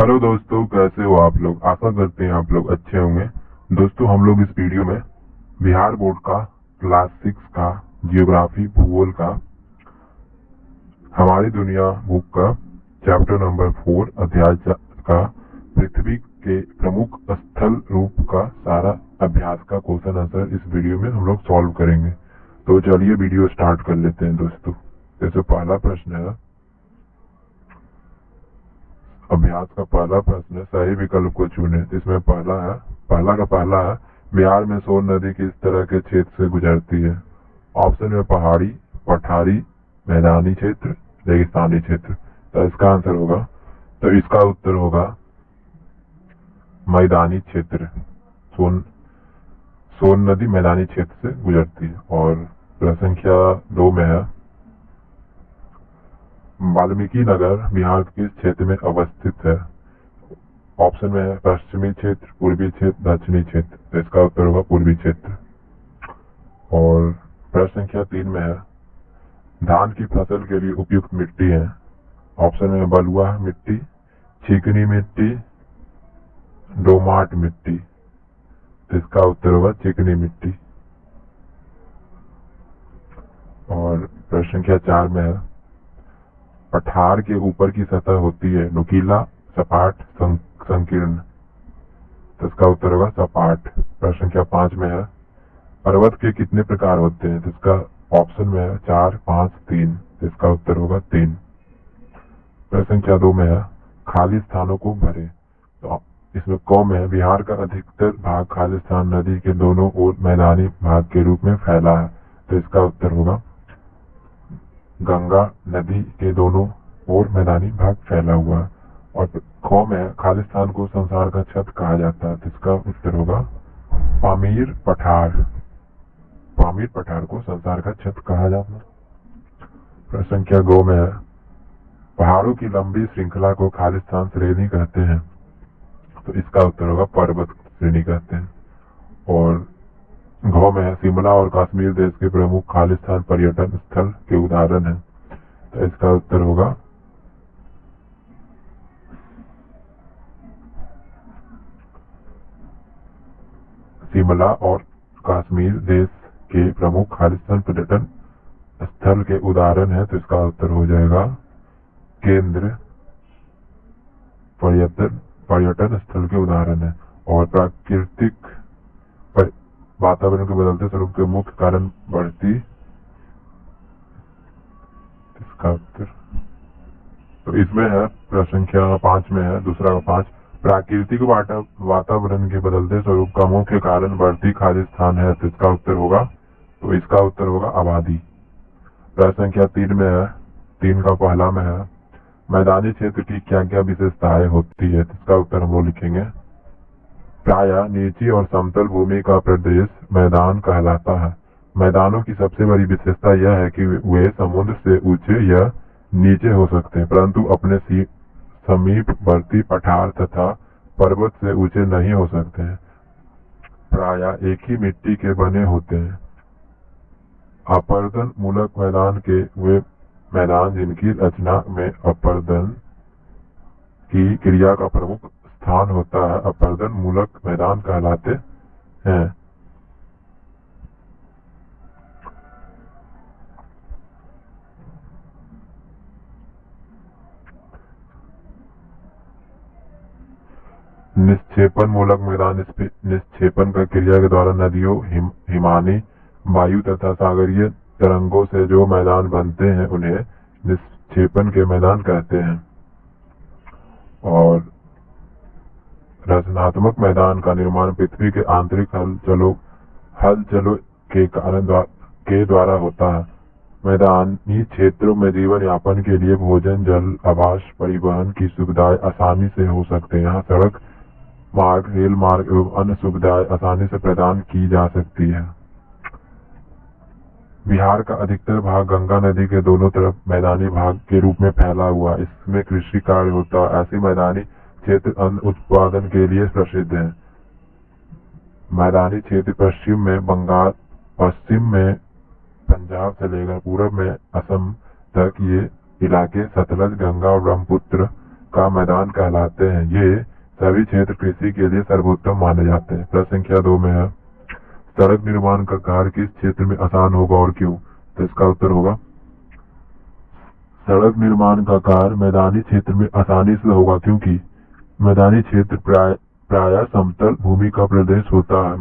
Hello दोस्तों, कैसे हो आप लोग। आशा करते हैं आप लोग अच्छे होंगे। दोस्तों, हम लोग इस वीडियो में बिहार बोर्ड का क्लास 6 का जियोग्राफी भूगोल का हमारी दुनिया बुक का चैप्टर नंबर 4 अध्याय का पृथ्वी के प्रमुख स्थल रूप का सारा अभ्यास का क्वेश्चन आंसर इस वीडियो में हम लोग सॉल्व करेंगे। तो चलिए वीडियो स्टार्ट कर लेते हैं दोस्तों। जैसे पहला प्रश्न है, अभ्यास का पहला प्रश्न है, सही विकल्प को चुने। इसमें पहला है, बिहार में सोन नदी किस तरह के क्षेत्र से गुजरती है। ऑप्शन में पहाड़ी, पठारी, मैदानी क्षेत्र, रेगिस्तानी क्षेत्र। तो इसका आंसर होगा, तो इसका उत्तर होगा मैदानी क्षेत्र। सोन नदी मैदानी क्षेत्र से गुजरती है। और प्रश्न संख्या 2 में है, वाल्मीकि नगर बिहार के किस क्षेत्र में अवस्थित है। ऑप्शन में है पश्चिमी क्षेत्र, पूर्वी क्षेत्र, दक्षिणी क्षेत्र। तो इसका उत्तर होगा पूर्वी क्षेत्र। और प्रश्न संख्या 3 में है, धान की फसल के लिए उपयुक्त मिट्टी है। ऑप्शन में बलुआ मिट्टी, चिकनी मिट्टी, दोमट मिट्टी। तो इसका उत्तर होगा चिकनी मिट्टी। और प्रश्न संख्या 4 में है, पठार के ऊपर की सतह होती है नुकीला, सपाट, संकीर्ण। तो इसका उत्तर होगा सपाट। प्रश्न संख्या 5 में है, पर्वत के कितने प्रकार होते हैं। तो इसका ऑप्शन में है 4, 5, 3। तो इसका उत्तर होगा 3। प्रश्न संख्या 2 में है, खाली स्थानों को भरे। तो इसमें क में है, बिहार का अधिकतर भाग खालिस्तान नदी के दोनों ओर मैदानी भाग के रूप में फैला है। तो इसका उत्तर होगा गंगा नदी के दोनों ओर मैदानी भाग फैला हुआ है। और ख में है, खालिस्तान को संसार का छत कहा जाता है। तो इसका उत्तर होगा पामीर पठार को संसार का छत कहा जाता है। प्रश्न संख्या 2 में है, पहाड़ों की लंबी श्रृंखला को खालिस्तान श्रेणी कहते हैं। तो इसका उत्तर होगा पर्वत श्रेणी कहते हैं। और घ में है, शिमला और कश्मीर देश के प्रमुख खालिस्तान पर्यटन स्थल के उदाहरण है। तो इसका उत्तर होगा शिमला और कश्मीर देश के प्रमुख खालिस्तान पर्यटन स्थल के उदाहरण है। तो इसका उत्तर हो जाएगा केंद्र पर्यटन स्थल के उदाहरण है। और प्राकृतिक वातावरण के बदलते स्वरूप के मुख्य कारण बढ़ती, इसका उत्तर तो इसमें है। प्रश्न संख्या 5 में है, दूसरा 5, प्राकृतिक वातावरण के बदलते स्वरूप का मुख्य कारण बढ़ती खालिस्तान है। तो इसका उत्तर होगा आबादी। प्रश्न संख्या 3 में है, 3 का पहला में है, मैदानी क्षेत्र की क्या क्या विशेषताएं होती है। इसका उत्तर हम लोग लिखेंगे, प्रायः नीची और समतल भूमि का प्रदेश मैदान कहलाता है। मैदानों की सबसे बड़ी विशेषता यह है कि वे समुद्र से ऊंचे या नीचे हो सकते हैं, परंतु अपने समीपवर्ती पठार तथा पर्वत से ऊंचे नहीं हो सकते हैं। प्रायः एक ही मिट्टी के बने होते हैं। अपर्दन मूलक मैदान के वे मैदान जिनकी रचना में अपर्दन की क्रिया का प्रमुख स्थान होता है, अपर्दन मूलक मैदान कहलाते हैं। निक्षेपण मूलक मैदान निक्षेपण प्रक्रिया के द्वारा नदियों, हिमानी वायु तथा सागरीय तरंगों से जो मैदान बनते हैं उन्हें निक्षेपण के मैदान कहते हैं। और रचनात्मक मैदान का निर्माण पृथ्वी के आंतरिक हलचलों के द्वारा होता है। मैदानी क्षेत्रों में जीवन यापन के लिए भोजन, जल, आवास, परिवहन की सुविधाएं आसानी से हो सकते हैं। यहाँ सड़क मार्ग, रेल मार्ग एवं अन्य सुविधाएं आसानी से प्रदान की जा सकती है। बिहार का अधिकतर भाग गंगा नदी के दोनों तरफ मैदानी भाग के रूप में फैला हुआ, इसमें कृषि कार्य होता है। ऐसी मैदानी क्षेत्र अन्न उत्पादन के लिए प्रसिद्ध है। मैदानी क्षेत्र पश्चिम में बंगाल, पश्चिम में पंजाब से लेकर पूर्व में असम तक ये इलाके सतलज, गंगा और ब्रह्मपुत्र का मैदान कहलाते हैं। ये सभी क्षेत्र कृषि के लिए सर्वोत्तम माने जाते हैं। प्रश्न संख्या 2 में है, सड़क निर्माण का कार्य किस क्षेत्र में आसान होगा और क्यों? तो इसका उत्तर होगा, सड़क निर्माण का कार्य मैदानी क्षेत्र में आसानी से होगा, क्योंकि मैदानी क्षेत्र प्रायः समतल भूमि का प्रदेश होता है।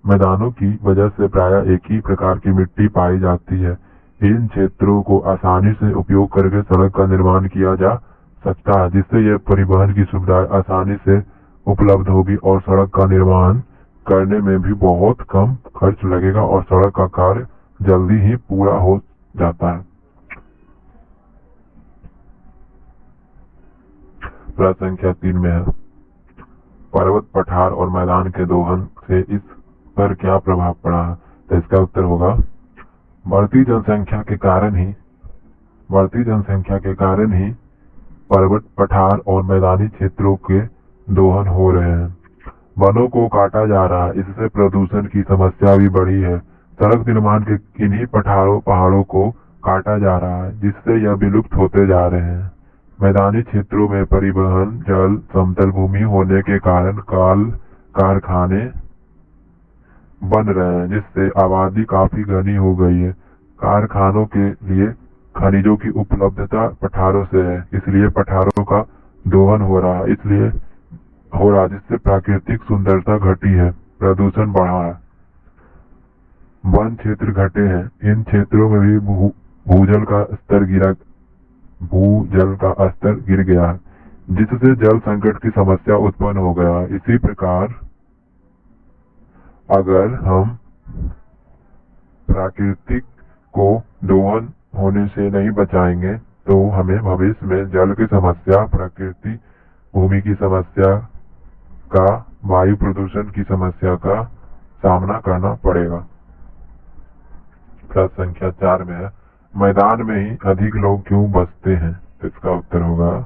मैदानों की वजह से प्रायः एक ही प्रकार की मिट्टी पाई जाती है। इन क्षेत्रों को आसानी से उपयोग करके सड़क का निर्माण किया जा सकता है, जिससे यह परिवहन की सुविधाएं आसानी से उपलब्ध होगी और सड़क का निर्माण करने में भी बहुत कम खर्च लगेगा और सड़क का कार्य जल्दी ही पूरा हो जाता है। प्रश्न संख्या 3 में है, पर्वत, पठार और मैदान के दोहन से इस पर क्या प्रभाव पड़ा है? तो इसका उत्तर होगा, बढ़ती जनसंख्या के कारण ही पर्वत, पठार और मैदानी क्षेत्रों के दोहन हो रहे हैं। वनों को काटा जा रहा है, इससे प्रदूषण की समस्या भी बढ़ी है। सड़क निर्माण के इन्हीं पहाड़ों को काटा जा रहा है, जिससे यह विलुप्त होते जा रहे हैं। मैदानी क्षेत्रों में परिवहन, जल, समतल भूमि होने के कारण कारखाने बन रहे हैं, जिससे आबादी काफी घनी हो गई है। कारखानों के लिए खनिजों की उपलब्धता पठारों से है, इसलिए पठारों का दोहन हो रहा है, जिससे प्राकृतिक सुंदरता घटी है, प्रदूषण बढ़ा है, वन क्षेत्र घटे हैं। इन क्षेत्रों में भी भूजल का स्तर गिर गया है, जिससे जल संकट की समस्या उत्पन्न हो गया है। इसी प्रकार अगर हम प्राकृतिक को दोहन होने से नहीं बचाएंगे तो हमें भविष्य में जल की समस्या, प्रकृति भूमि की समस्या का, वायु प्रदूषण की समस्या का सामना करना पड़ेगा। प्रश्न संख्या 4 में है, मैदान में ही अधिक लोग क्यों बसते हैं? इसका उत्तर होगा,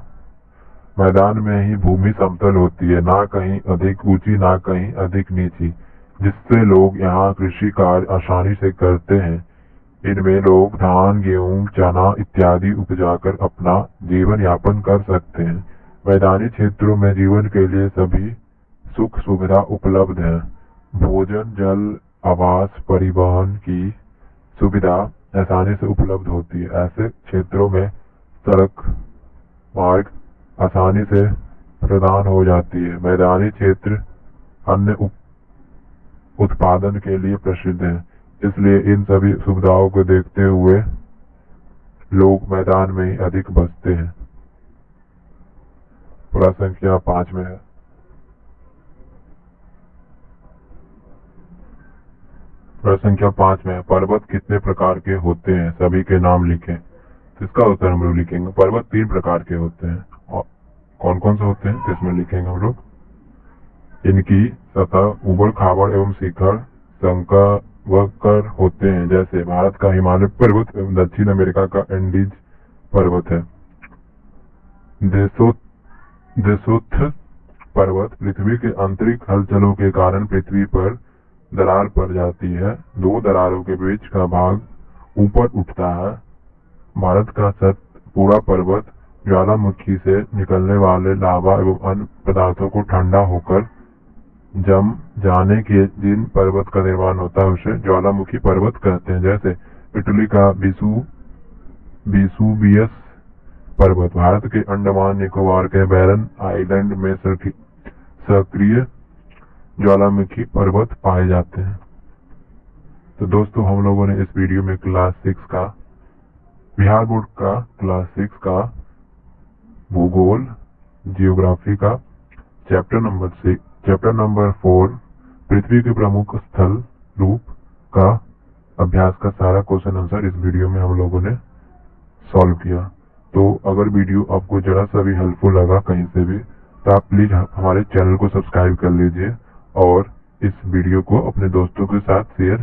मैदान में ही भूमि समतल होती है, ना कहीं अधिक ऊंची ना कहीं अधिक नीची, जिससे लोग यहाँ कृषि कार्य आसानी से करते हैं। इनमें लोग धान, गेहूं, चना इत्यादि उपजाकर अपना जीवन यापन कर सकते हैं। मैदानी क्षेत्रों में जीवन के लिए सभी सुख सुविधा उपलब्ध है। भोजन, जल, आवास, परिवहन की सुविधा आसानी से उपलब्ध होती है। ऐसे क्षेत्रों में सड़क मार्ग आसानी से प्रदान हो जाती है। मैदानी क्षेत्र अन्य उत्पादन के लिए प्रसिद्ध है, इसलिए इन सभी सुविधाओं को देखते हुए लोग मैदान में ही अधिक बसते हैं। प्रश्न संख्या 5 में है, प्रश्न संख्या 5 में पर्वत कितने प्रकार के होते हैं? सभी के नाम लिखें। तो इसका उत्तर हम लोग लिखेंगे, पर्वत 3 प्रकार के होते हैं। और कौन कौन से होते हैं? तो इसमें लिखेंगे हम लोग, इनकी सतह उबड़ खाबड़ एवं शिखर संकरवकर होते हैं, जैसे भारत का हिमालय पर्वत एवं दक्षिण अमेरिका का एंडीज पर्वत है। देशोत्थ पर्वत पृथ्वी के आंतरिक हलचलों के कारण पृथ्वी पर दरार पड़ जाती है। 2 दरारों के बीच का भाग ऊपर उठता है। भारत का सतपुड़ा पर्वत ज्वालामुखी से निकलने वाले लावा एवं अन्य पदार्थों को ठंडा होकर जम जाने के जिन पर्वत का निर्माण होता है उसे ज्वालामुखी पर्वत कहते हैं। जैसे इटली का वेसुवियस पर्वत भारत के अंडमान निकोबार के बैरन आइलैंड में सक्रिय ज्वालामुखी पर्वत पाए जाते हैं। तो दोस्तों, हम लोगों ने इस वीडियो में क्लास 6 का, बिहार बोर्ड का क्लास 6 का भूगोल, जियोग्राफी का चैप्टर नंबर 4 पृथ्वी के प्रमुख स्थल रूप का अभ्यास का सारा क्वेश्चन आंसर इस वीडियो में हम लोगों ने सॉल्व किया। तो अगर वीडियो आपको जरा सा भी हेल्पफुल लगा कहीं से भी, तो आप प्लीज हमारे चैनल को सब्सक्राइब कर लीजिए और इस वीडियो को अपने दोस्तों के साथ शेयर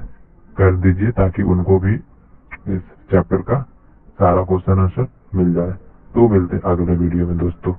कर दीजिए, ताकि उनको भी इस चैप्टर का सारा क्वेश्चन आंसर मिल जाए। तो मिलते हैं अगले वीडियो में दोस्तों।